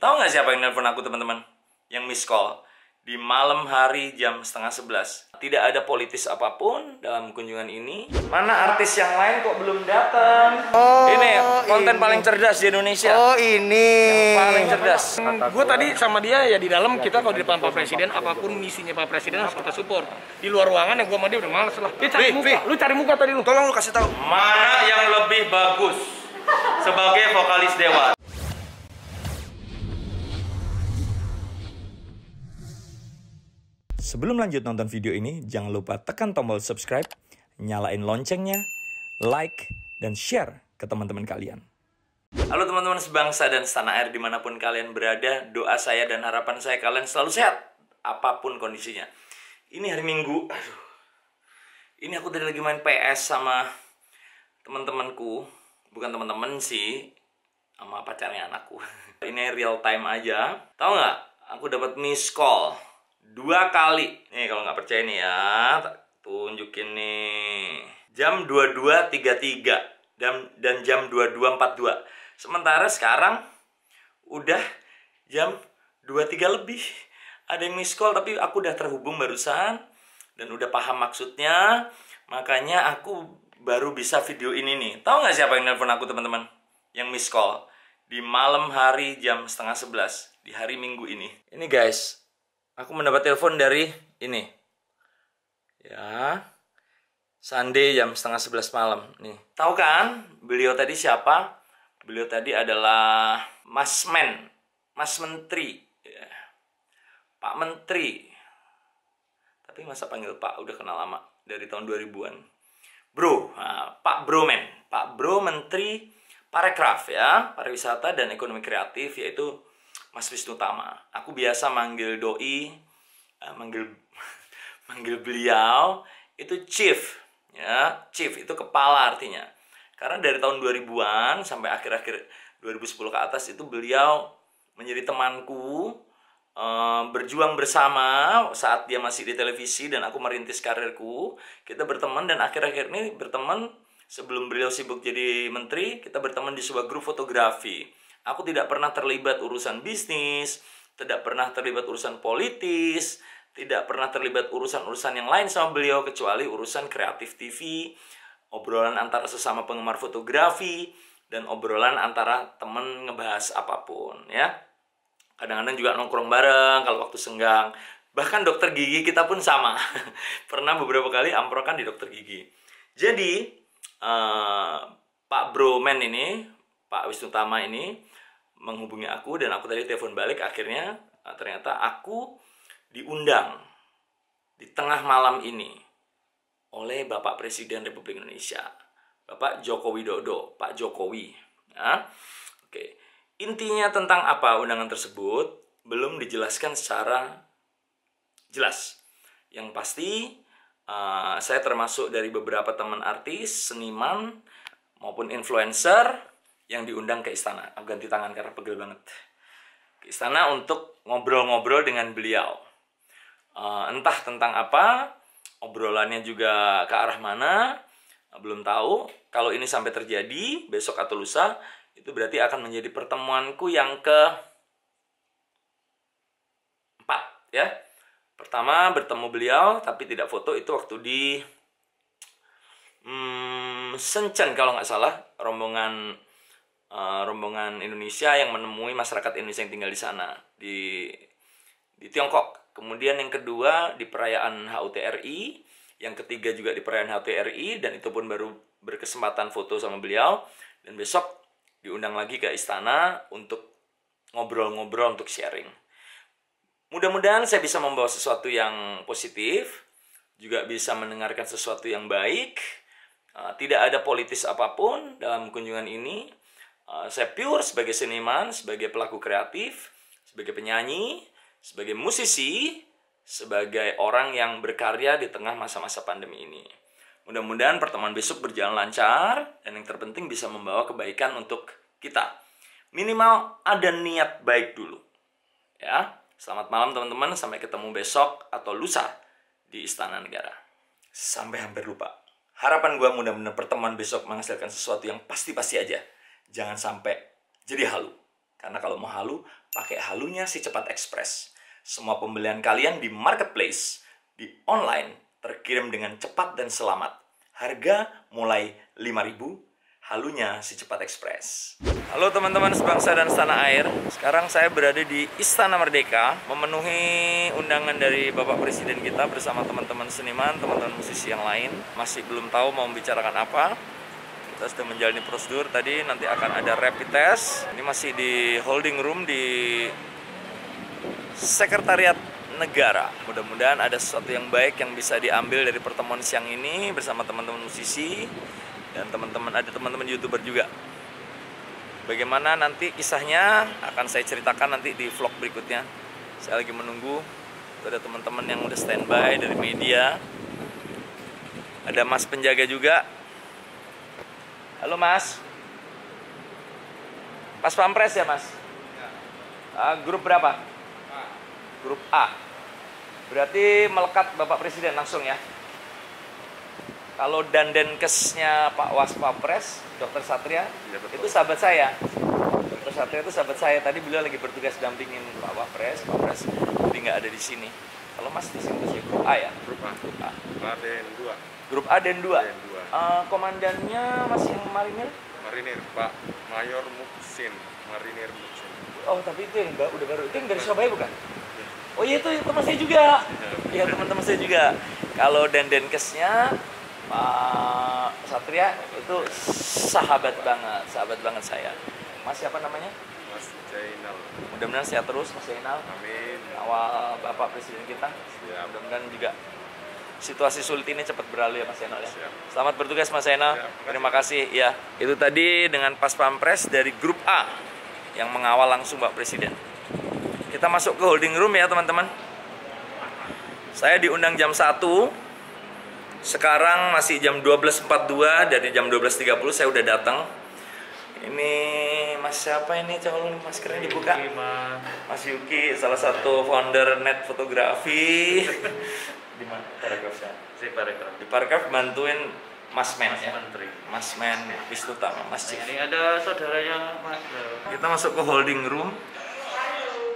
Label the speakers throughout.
Speaker 1: Tahu nggak siapa yang nelpon aku, teman-teman? Yang miss call di malam hari jam 10:30. Tidak ada politis apapun dalam kunjungan ini. Mana artis yang lain kok belum datang? Ini konten paling cerdas di Indonesia.
Speaker 2: Oh, ini
Speaker 1: yang paling cerdas.
Speaker 3: Gue tadi sama dia ya di dalam, kita kalau di depan Pak Presiden, apapun misinya Pak Presiden harus kita support. Di luar ruangan ya gue sama dia udah males lah. Dia cari muka. Lu cari muka tadi lu.
Speaker 2: Tolong lu kasih tahu.
Speaker 1: Mana yang lebih bagus sebagai vokalis Dewa? Sebelum lanjut nonton video ini, jangan lupa tekan tombol subscribe, nyalain loncengnya, like, dan share ke teman-teman kalian. Halo teman-teman sebangsa dan setanah air dimanapun kalian berada, doa saya dan harapan saya kalian selalu sehat, apapun kondisinya. Ini hari Minggu, ini aku tadi lagi main PS sama teman-temanku, bukan teman-teman sih, sama pacarnya anakku. Ini real time aja, tahu nggak? Aku dapat miss call 2 kali. Nih kalau nggak percaya nih ya, tunjukin nih. Jam 22.33 dan jam 22.42. Sementara sekarang udah jam 23 lebih. Ada yang miss call tapi aku udah terhubung barusan dan udah paham maksudnya. Makanya aku baru bisa video ini nih. Tahu nggak siapa yang nelpon aku, teman-teman? Yang miss call di malam hari jam 10:30 di hari Minggu ini. Ini guys, aku mendapat telepon dari ini. Ya. Sunday jam 10:30 malam nih. Tahu kan beliau tadi siapa? Beliau tadi adalah Mas Menteri. Ya. Pak Menteri. Tapi masa panggil Pak, udah kenal lama dari tahun 2000-an. Bro, nah, Pak Bro Menteri Parekraf ya, pariwisata dan ekonomi kreatif, yaitu Mas Wisnu Tama. Aku biasa manggil doi, manggil beliau itu chief, ya. Chief itu kepala artinya. Karena dari tahun 2000-an sampai akhir-akhir 2010 ke atas itu beliau menjadi temanku, berjuang bersama saat dia masih di televisi dan aku merintis karirku. Kita berteman dan akhir-akhir ini berteman sebelum beliau sibuk jadi menteri, kita berteman di sebuah grup fotografi. Aku tidak pernah terlibat urusan bisnis, tidak pernah terlibat urusan politis, tidak pernah terlibat urusan-urusan yang lain sama beliau kecuali urusan kreatif TV, obrolan antara sesama penggemar fotografi, dan obrolan antara temen ngebahas apapun ya. Kadang-kadang juga nongkrong bareng kalau waktu senggang. Bahkan dokter gigi kita pun sama. Pernah beberapa kali amprokan di dokter gigi. Jadi Pak Bromen ini, Pak Wisnu Tama ini menghubungi aku dan aku tadi telepon balik. Akhirnya ternyata aku diundang di tengah malam ini oleh Bapak Presiden Republik Indonesia, Bapak Joko Widodo, Pak Jokowi. Ya. Oke. Intinya tentang apa undangan tersebut belum dijelaskan secara jelas. Yang pasti saya termasuk dari beberapa teman artis, seniman, maupun influencer yang diundang ke istana. Aku ganti tangan karena pegel banget. Ke istana untuk ngobrol-ngobrol dengan beliau. Entah tentang apa, obrolannya juga ke arah mana, belum tahu. Kalau ini sampai terjadi besok atau lusa, itu berarti akan menjadi pertemuanku yang ke-4 ya. Pertama bertemu beliau tapi tidak foto, itu waktu di Shenzhen kalau nggak salah, rombongan Indonesia yang menemui masyarakat Indonesia yang tinggal di sana di Tiongkok. Kemudian yang kedua di perayaan HUT RI, yang ketiga juga di perayaan HUT RI, dan itu pun baru berkesempatan foto sama beliau. Dan besok diundang lagi ke istana untuk ngobrol-ngobrol, untuk sharing. Mudah-mudahan saya bisa membawa sesuatu yang positif, juga bisa mendengarkan sesuatu yang baik. Tidak ada politis apapun dalam kunjungan ini. Saya pure sebagai seniman, sebagai pelaku kreatif, sebagai penyanyi, sebagai musisi, sebagai orang yang berkarya di tengah masa-masa pandemi ini. Mudah-mudahan pertemuan besok berjalan lancar dan yang terpenting bisa membawa kebaikan untuk kita. Minimal ada niat baik dulu. Ya, selamat malam teman-teman, sampai ketemu besok atau lusa di Istana Negara. Sampai hampir lupa. Harapan gue mudah-mudahan pertemuan besok menghasilkan sesuatu yang pasti-pasti aja. Jangan sampai jadi halu. Karena kalau mau halu, pakai halunya si Cepat Express. Semua pembelian kalian di marketplace, di online, terkirim dengan cepat dan selamat. Harga mulai 5.000, halunya si Cepat Express. Halo teman-teman sebangsa dan setanah air. Sekarang saya berada di Istana Merdeka, memenuhi undangan dari Bapak Presiden kita bersama teman-teman seniman, teman-teman musisi yang lain. Masih belum tahu mau membicarakan apa. Kita sudah menjalani prosedur tadi, nanti akan ada rapid test. Ini masih di holding room di Sekretariat Negara. Mudah-mudahan ada sesuatu yang baik yang bisa diambil dari pertemuan siang ini bersama teman-teman musisi dan ada teman-teman YouTuber juga. Bagaimana nanti kisahnya akan saya ceritakan nanti di vlog berikutnya. Saya lagi menunggu. Ada teman-teman yang udah standby dari media. Ada Mas penjaga juga. Halo Mas. Pas Pampres ya Mas? Grup berapa? Grup A. Berarti melekat Bapak Presiden langsung ya? Kalau Dandenkesnya Pak Waspapres, Dr. Satria, ya, itu sahabat saya. Dr. Satria itu sahabat saya. Tadi beliau lagi bertugas dampingin Pak Wapres. Pak Wapres jadi nggak ada di sini. Kalau Mas di sini grup A ya? Grup A. Grup A.
Speaker 2: Den 2.
Speaker 1: Grup A Den 2. Komandannya masih marinir?
Speaker 2: Marinir Pak Mayor Muksin. Marinir Muksin.
Speaker 1: Oh tapi itu yang udah baru. Itu yang dari Surabaya bukan? Oh iya itu teman saya juga. Iya teman-teman saya juga. Kalau Dandenkesnya Pak Satria itu sahabat banget saya. Mas siapa namanya?
Speaker 2: Mas Jainal.
Speaker 1: Mudah-mudahan sehat terus Mas Jainal.
Speaker 2: Amin.
Speaker 1: Awal Bapak Presiden kita.
Speaker 2: Siap.
Speaker 1: Mudah-mudahan juga situasi sulit ini cepat berlalu ya Mas Jainal ya.
Speaker 2: Siap.
Speaker 1: Selamat bertugas Mas Jainal.
Speaker 2: Siap.
Speaker 1: Terima kasih ya. Itu tadi dengan Pas Pampres dari grup A yang mengawal langsung Bapak Presiden. Kita masuk ke holding room ya teman-teman. Saya diundang jam 1. Sekarang masih jam 12.42, dari jam 12.30 saya udah datang. Ini Mas siapa ini calon maskernya dibuka? Mas Yuki, salah satu founder Net Fotografi. Di mana paragrafnya? Di paragraf bantuin Mas Men ya. Mas Men Wisnu Tama, Mas Cik.
Speaker 3: Ini ada saudaranya Mas.
Speaker 1: Kita masuk ke holding room.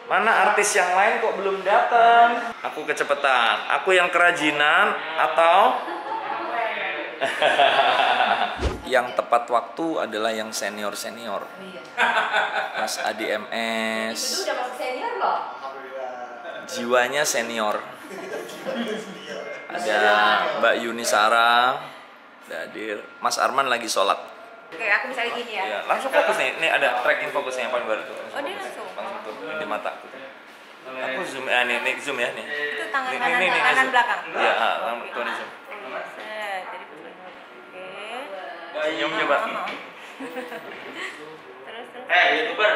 Speaker 1: Mana artis yang lain kok belum datang? Aku kecepatan. Aku yang kerajinan atau yang tepat waktu adalah yang senior. Mas Adi MS.
Speaker 4: Itu udah masuk senior loh.
Speaker 1: Jiwanya senior. Ada Mbak Yuni Sarah. Udah hadir. Mas Arman lagi sholat.
Speaker 4: Oke, aku misalnya gini ya.
Speaker 1: Ya, langsung fokus nih. Ini ada tracking fokusnya yang paling baru tuh.
Speaker 4: Oh, dia langsung.
Speaker 1: Langsung tuh di mata aku. Aku zoom nih zoom ya nih.
Speaker 4: Itu tangan
Speaker 1: Nih,
Speaker 4: kanan,
Speaker 1: nih, nih,
Speaker 4: kanan
Speaker 1: zoom.
Speaker 4: belakang.
Speaker 1: Iya, tuh nih zoom.
Speaker 4: Jadi oke.
Speaker 1: Senyum coba.
Speaker 4: Terus.
Speaker 1: YouTuber.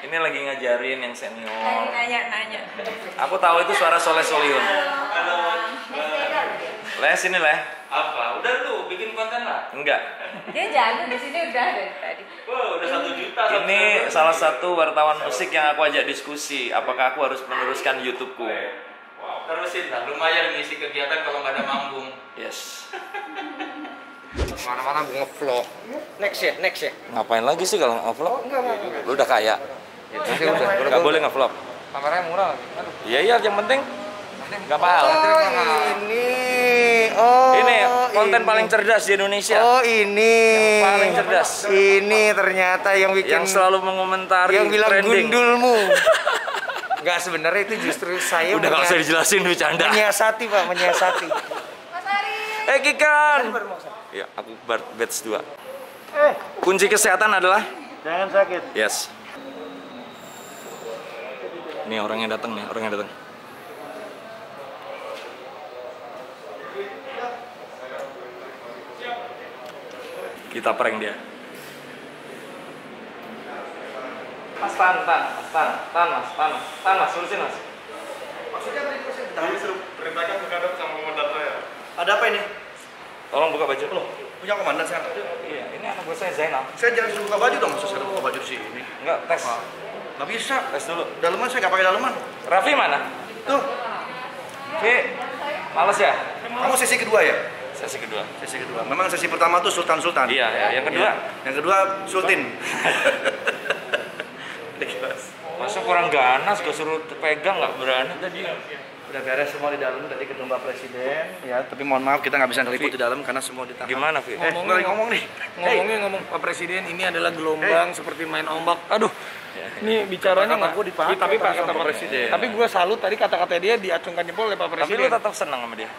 Speaker 1: Ini lagi ngajarin yang senior.
Speaker 4: Nanya.
Speaker 1: Aku tahu itu suara Soleh Solihun. Les ini leh.
Speaker 3: Apa? Udah tuh bikin konten lah.
Speaker 1: Enggak.
Speaker 4: Dia jago di sini udah dari tadi.
Speaker 3: Wow, udah 1 juta.
Speaker 1: Ini salah satu wartawan musik yang aku ajak diskusi. Apakah aku harus meneruskan YouTubeku?
Speaker 3: Wow, terusin lah. Lumayan ngisi kegiatan kalau nggak ada manggung.
Speaker 1: Yes.
Speaker 3: Mana-mana gue nge-vlog. Next ya.
Speaker 1: Ngapain lagi sih kalau nge-vlog?
Speaker 3: Enggak.
Speaker 1: Lu udah kaya. Gak boleh nge-vlog.
Speaker 3: Kameranya murah lagi. Aduh.
Speaker 1: Iya, yang penting gak mahal. Ini konten paling cerdas di Indonesia.
Speaker 5: Oh ini
Speaker 1: Yang paling cerdas.
Speaker 5: Ini ternyata yang bikin
Speaker 1: Yang selalu mengomentari
Speaker 5: yang bilang
Speaker 1: trending.
Speaker 5: gundulmu. Enggak, sebenarnya itu justru saya
Speaker 1: Udah gak usah dijelasin, bercanda.
Speaker 5: menyiasati Pak, menyiasati.
Speaker 4: Mas Ari.
Speaker 1: Kikan. Ya, aku batch 2. Kunci kesehatan adalah
Speaker 5: Jangan sakit.
Speaker 1: yes. Nih orangnya datang. Kita prank dia. Mas, tahan mas, urusin mas.
Speaker 2: Maksudnya tadi disuruh perintahkan menghadap sama komandan saya.
Speaker 5: Ada apa ini?
Speaker 1: Tolong buka baju. Loh,
Speaker 2: Punya komandan saya.
Speaker 1: iya, ini anak buah saya Zainal.
Speaker 2: Saya jangan suruh buka baju dong, saya buka baju di sini.
Speaker 1: Enggak, tes.
Speaker 2: Nggak bisa.
Speaker 1: Tes dulu.
Speaker 2: Daleman saya nggak pakai daleman.
Speaker 1: Raffi mana?
Speaker 2: Tuh,
Speaker 1: Oke, males ya?
Speaker 2: kamu sesi kedua ya?
Speaker 1: Sesi kedua.
Speaker 2: Sesi kedua. Memang sesi pertama tuh Sultan.
Speaker 1: Iya, ya. Yang kedua?
Speaker 2: Yang kedua Sultin.
Speaker 1: kurang ganas, gue suruh pegang nggak berani tadi.
Speaker 3: Udah beres semua di dalam tadi ketemu Pak Presiden ya, tapi mohon maaf kita nggak bisa ngeliput di dalam karena semua ditahan.
Speaker 1: Gimana, Vi?
Speaker 3: Ngomong nih. Ngomong Pak Presiden, ini adalah gelombang seperti main ombak. Aduh. Ini bicaranya nggak gue dipakai. Tapi Pak kata Pak Presiden. Tapi gue salut tadi kata-kata dia diacungkan jempol oleh Pak Presiden.
Speaker 1: Tapi lu tetap senang sama dia?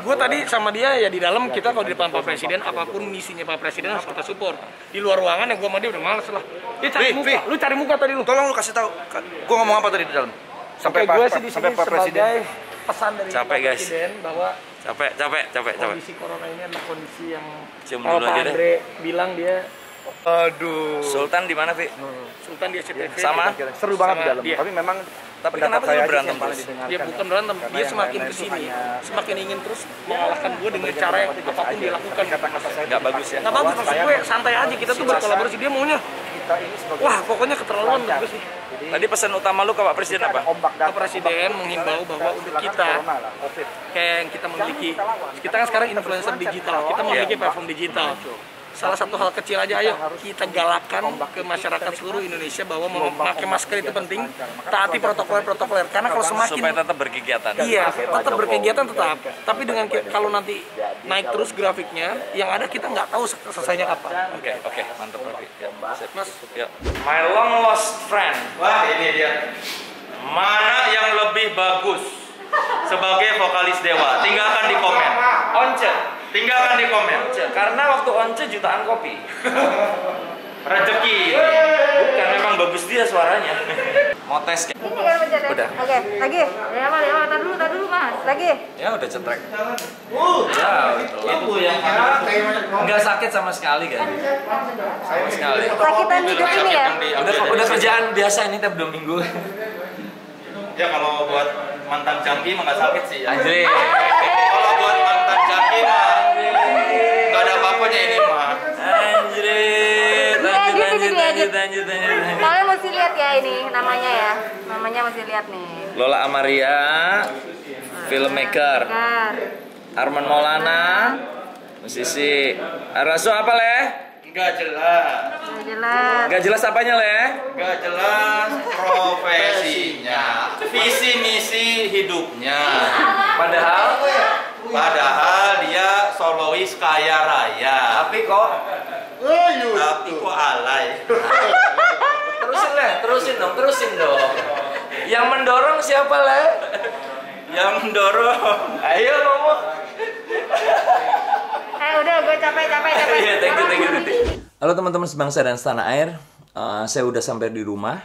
Speaker 3: Gue tadi sama dia ya di dalam, kita kalau di depan Pak Presiden apapun misinya Pak Presiden harus kita support. Di luar ruangan ya gue sama dia udah males lah. Dia cari muka. Lu cari muka tadi lu.
Speaker 5: Tolong lu kasih tahu. Gue ngomong apa tadi di dalam?
Speaker 3: Sampai gue sih di sini sebagai pesan dari
Speaker 1: Capek,
Speaker 3: Pak
Speaker 1: guys.
Speaker 3: Presiden bahwa
Speaker 1: Capek.
Speaker 3: kondisi corona ini adalah kondisi yang
Speaker 1: Cium
Speaker 3: kalau
Speaker 1: dulu
Speaker 3: Pak
Speaker 1: aja deh.
Speaker 3: Andre bilang dia
Speaker 5: Aduh.
Speaker 1: Sultan di mana, Vi?
Speaker 3: Sultan di SCTV
Speaker 1: Sama?
Speaker 5: Seru banget
Speaker 3: Sama
Speaker 5: di dalam.
Speaker 3: dia.
Speaker 5: Tapi memang
Speaker 1: Tapi
Speaker 5: pendapat
Speaker 1: kenapa
Speaker 5: saya
Speaker 1: lu
Speaker 5: aja
Speaker 1: berantem
Speaker 5: yang paling
Speaker 1: terus?
Speaker 5: didengarkan
Speaker 3: dia
Speaker 5: ya.
Speaker 3: bukan berantem,
Speaker 5: Karena
Speaker 3: dia
Speaker 5: yang
Speaker 3: semakin
Speaker 5: lain-lain
Speaker 3: kesini
Speaker 5: hanya
Speaker 3: semakin ingin terus mengalahkan gue dengan cara yang apapun dilakukan.
Speaker 5: kata-kata saya
Speaker 1: Nggak bagus ya?
Speaker 3: Nggak bagus, maksud gue santai aja, kita tuh berkolaborasi. Dia maunya
Speaker 5: kita ini sebagai
Speaker 3: wah pokoknya keterlaluan menurut gue sih.
Speaker 1: Tadi pesan utama lu ke Pak Presiden apa?
Speaker 5: ombak
Speaker 3: Pak Presiden menghimbau bahwa untuk kita kayak yang kita memiliki, kita kan sekarang influencer digital, kita memiliki platform digital. Salah satu hal kecil aja, ayo kita galakan ke masyarakat seluruh Indonesia bahwa memakai masker itu penting, taati protokol, karena kalau
Speaker 1: Supaya
Speaker 3: semakin
Speaker 1: tetap berkegiatan.
Speaker 3: iya tetap berkegiatan tetap, tapi dengan kalau nanti naik terus grafiknya, yang ada kita nggak tahu selesainya kapan.
Speaker 1: Oke, mantap, Pak. Ya, sip.
Speaker 3: Mas,
Speaker 1: Ya. My long lost friend.
Speaker 2: Wah, ini dia.
Speaker 1: Mana yang lebih bagus sebagai vokalis Dewa? Tinggalkan di komen. Once, tinggalkan di komen. Karena waktu Once jutaan kopi. Rezeki. Bukan, memang bagus dia suaranya. Mau tes?
Speaker 4: Ini kan menjadi.
Speaker 1: Udah.
Speaker 4: Oke, lagi. Ya, tar dulu Mas. Lagi.
Speaker 1: Ya udah cetrek. Ya, itu yang nggak sakit sama sekali kan? Sama sekali.
Speaker 4: Sakitan hidup ini ya.
Speaker 1: Udah kerjaan biasa ini tiap 2 minggu.
Speaker 2: Ya kalau buat mantan jangki mah nggak sakit sih. Ya.
Speaker 1: Anjir.
Speaker 2: Kalau buat mantan jangki mah nggak ada apa-apanya ini mah.
Speaker 1: Anjir. Lanjut.
Speaker 4: Kalian mesti lihat ya ini namanya ya. Namanya mesti lihat nih.
Speaker 1: Lola Amaria, filmmaker.
Speaker 4: Bentar.
Speaker 1: Arman Maulana, musisi. Arasu apa leh?
Speaker 2: Nggak jelas.
Speaker 4: Udah jelas.
Speaker 1: Gak jelas apanya leh?
Speaker 2: Nggak jelas profesinya, visi misi hidupnya. Padahal dia solois kaya raya.
Speaker 1: Tapi kok
Speaker 2: Tapi kok alay.
Speaker 1: terusin dong. Yang mendorong siapa leh?
Speaker 2: Yang mendorong.
Speaker 1: Ayo ngomong.
Speaker 4: Udah gue capek.
Speaker 1: Iya, thank you. Halo teman-teman sebangsa dan setanah air. Saya udah sampai di rumah.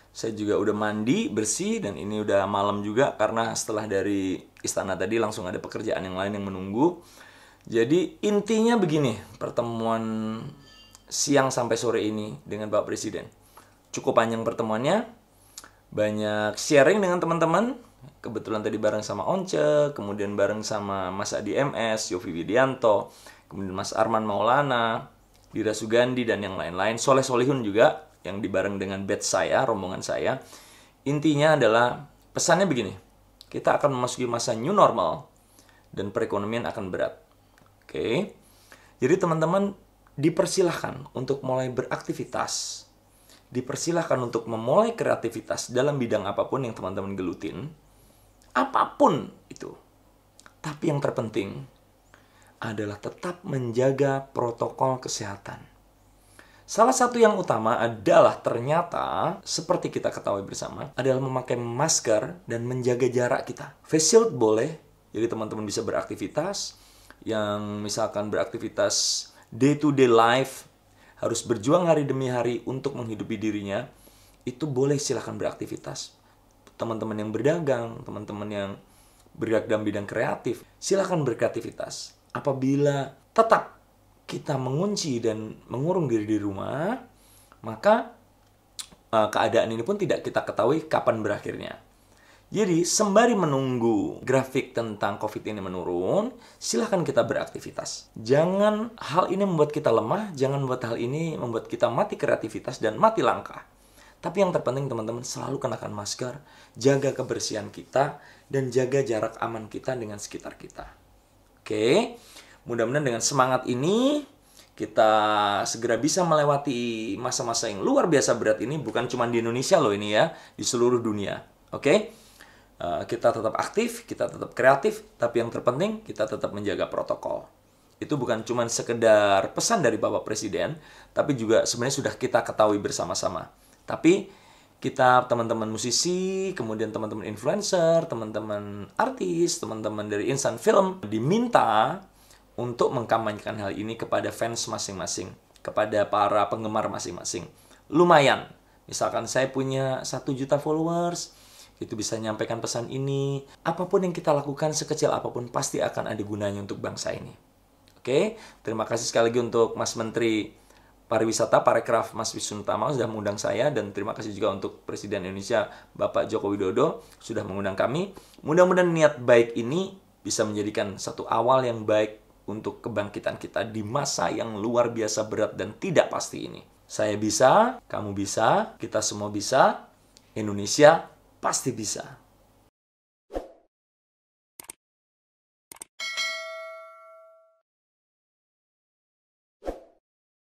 Speaker 1: Saya juga udah mandi, bersih, dan ini udah malam juga karena setelah dari istana tadi langsung ada pekerjaan yang lain yang menunggu. Jadi intinya begini, pertemuan siang sampai sore ini dengan Pak Presiden. Cukup panjang pertemuannya, banyak sharing dengan teman-teman. Kebetulan tadi bareng sama Once, kemudian bareng sama Mas Adi MS, Yofi Widianto, kemudian Mas Arman Maulana, Dira Sugandi, dan yang lain-lain. Soleh Solihun juga, yang dibareng dengan batch saya, rombongan saya. Intinya adalah, pesannya begini, kita akan memasuki masa new normal, dan perekonomian akan berat. Oke, jadi teman-teman dipersilahkan untuk mulai beraktivitas, dipersilahkan untuk memulai kreativitas dalam bidang apapun yang teman-teman gelutin, apapun itu. Tapi yang terpenting adalah tetap menjaga protokol kesehatan. Salah satu yang utama adalah ternyata, seperti kita ketahui bersama, adalah memakai masker dan menjaga jarak kita. Face shield boleh, jadi teman-teman bisa beraktivitas, yang misalkan beraktivitas day to day life, harus berjuang hari demi hari untuk menghidupi dirinya, itu boleh silahkan beraktivitas. Teman-teman yang berdagang, teman-teman yang bergerak dalam bidang kreatif, silahkan berkreativitas. Apabila tetap kita mengunci dan mengurung diri di rumah, maka keadaan ini pun tidak kita ketahui kapan berakhirnya. Jadi, sembari menunggu grafik tentang COVID ini menurun, silahkan kita beraktivitas. Jangan hal ini membuat kita lemah, jangan membuat hal ini membuat kita mati kreativitas dan mati langkah. Tapi yang terpenting teman-teman, selalu kenakan masker, jaga kebersihan kita, dan jaga jarak aman kita dengan sekitar kita. Oke, mudah-mudahan dengan semangat ini, kita segera bisa melewati masa-masa yang luar biasa berat ini, bukan cuma di Indonesia loh ini ya, di seluruh dunia. Oke? Kita tetap aktif, kita tetap kreatif, tapi yang terpenting kita tetap menjaga protokol. Itu bukan cuma sekedar pesan dari Bapak Presiden, tapi juga sebenarnya sudah kita ketahui bersama-sama. Tapi kita, teman-teman musisi, kemudian teman-teman influencer, teman-teman artis, teman-teman dari insan film, diminta untuk mengkampanyekan hal ini kepada fans masing-masing, kepada para penggemar masing-masing. Lumayan, misalkan saya punya 1 juta followers, itu bisa nyampaikan pesan ini. Apapun yang kita lakukan, sekecil apapun, pasti akan ada gunanya untuk bangsa ini. Oke, terima kasih sekali lagi untuk Mas Menteri Pariwisata, Parekraf, Mas Wisnu Tama sudah mengundang saya, dan terima kasih juga untuk Presiden Indonesia, Bapak Joko Widodo, sudah mengundang kami. Mudah-mudahan niat baik ini bisa menjadikan satu awal yang baik untuk kebangkitan kita di masa yang luar biasa berat dan tidak pasti ini. Saya bisa, kamu bisa, kita semua bisa, Indonesia pasti bisa.